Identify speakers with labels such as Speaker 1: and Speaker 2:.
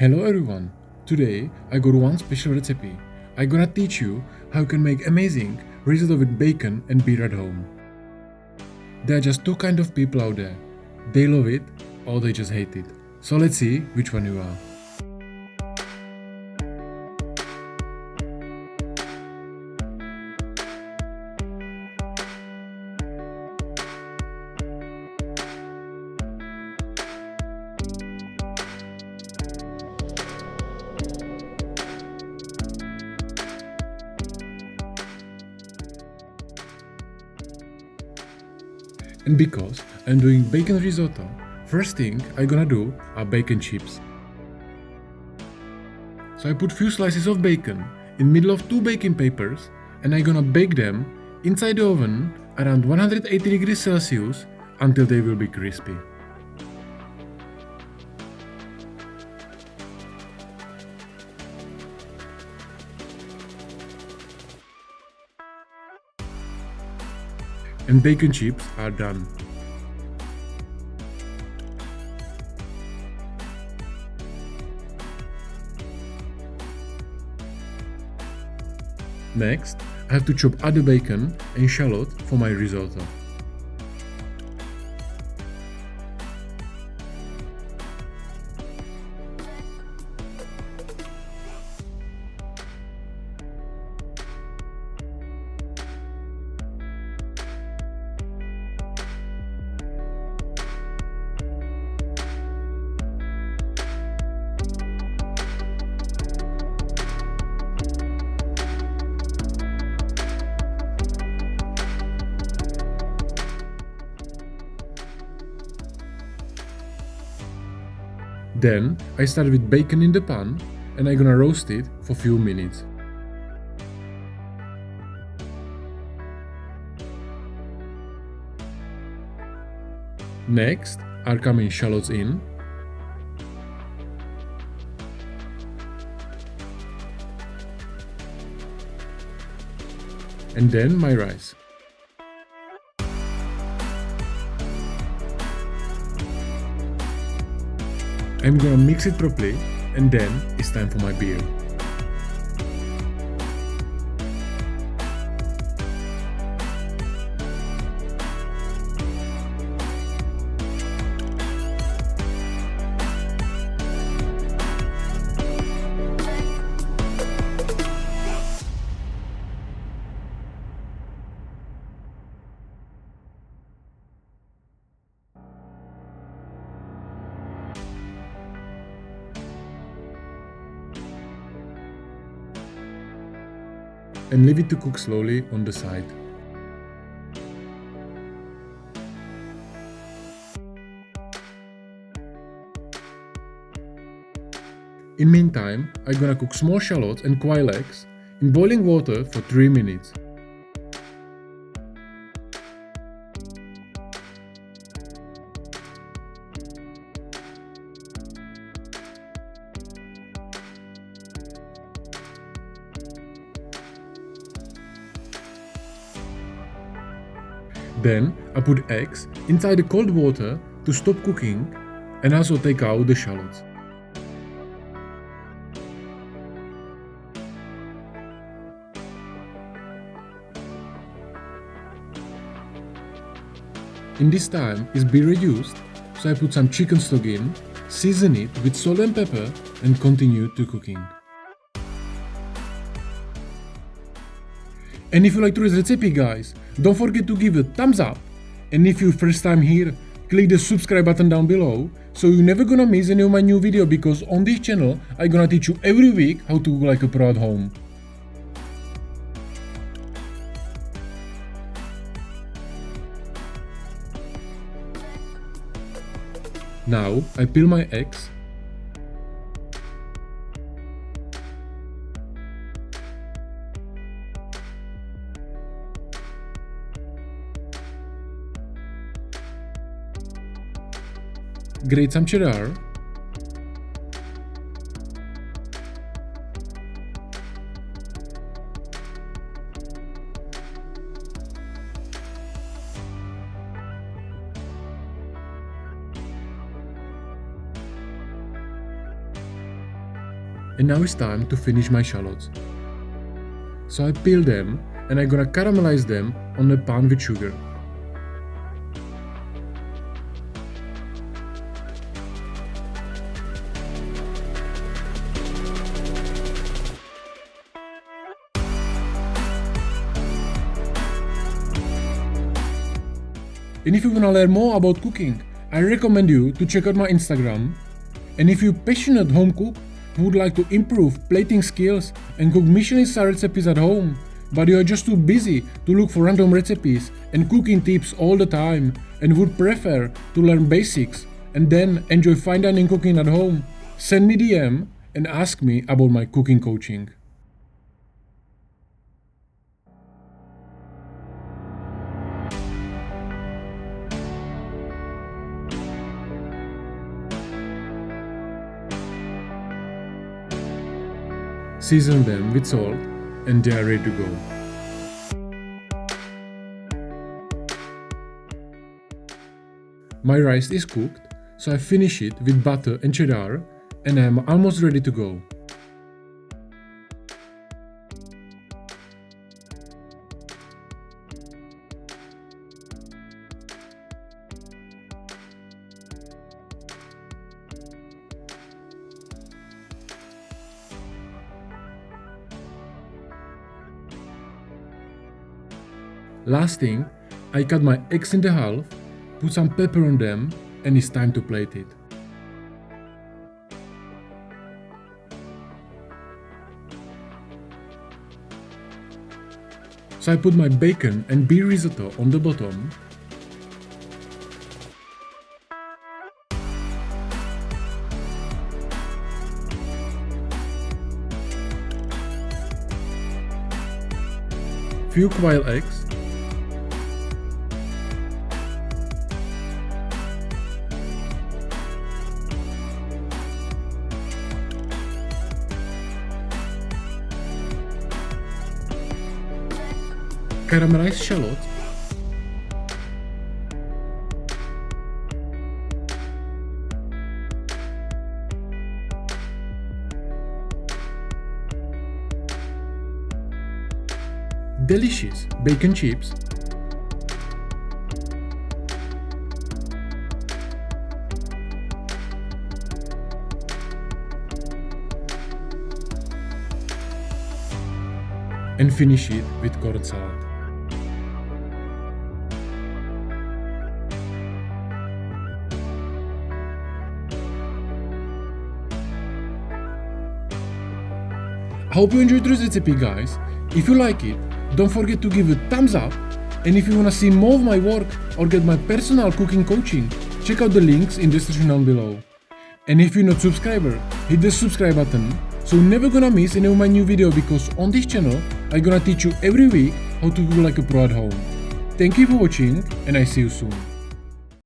Speaker 1: Hello everyone! Today I got one special recipe. I'm gonna teach you how you can make amazing risotto with bacon and beer at home. There are just two kind of people out there. They love it or they just hate it. So let's see which one you are. And because I'm doing bacon risotto, first thing I'm gonna do are bacon chips. So I put few slices of bacon in middle of two baking papers and I'm gonna bake them inside the oven around 180 degrees Celsius until they will be crispy. And bacon chips are done. Next, I have to chop other bacon and shallot for my risotto. Then I start with bacon in the pan and I'm gonna roast it for few minutes. Next are coming shallots in. And then my rice. I'm gonna mix it properly and then it's time for my beer. And leave it to cook slowly on the side. In meantime, I'm gonna cook small shallots and quail eggs in boiling water for 3 minutes. Then I put eggs inside the cold water to stop cooking and also take out the shallots. In this time it's be reduced, so I put some chicken stock in, season it with salt and pepper and continue to cooking. And if you like today's recipe guys, don't forget to give a thumbs up. And if you're first time here, click the subscribe button down below so you're never gonna miss any of my new video, because on this channel I'm gonna teach you every week how to cook like a pro at home. Now I peel my eggs. Grate some cheddar. And now it's time to finish my shallots. So I peel them and I'm gonna caramelize them on a pan with sugar. And if you wanna learn more about cooking, I recommend you to check out my Instagram. And if you're passionate home cook who would like to improve plating skills and cook Michelin-star recipes at home, but you are just too busy to look for random recipes and cooking tips all the time and would prefer to learn basics and then enjoy fine dining cooking at home, send me DM and ask me about my cooking coaching. Season them with salt and they are ready to go. My rice is cooked, so I finish it with butter and cheddar and I am almost ready to go. Last thing, I cut my eggs in half, put some pepper on them and it's time to plate it. So I put my bacon and beef risotto on the bottom. Few quail eggs. Caramelized shallots, delicious bacon chips, and finish it with corn salad. I hope you enjoyed this recipe, guys. If you like it, don't forget to give it a thumbs up. And if you wanna see more of my work or get my personal cooking coaching, check out the links in the description down below. And if you're not a subscriber, hit the subscribe button so you're never gonna miss any of my new video, because on this channel I'm gonna teach you every week how to cook like a pro at home. Thank you for watching and I see you soon.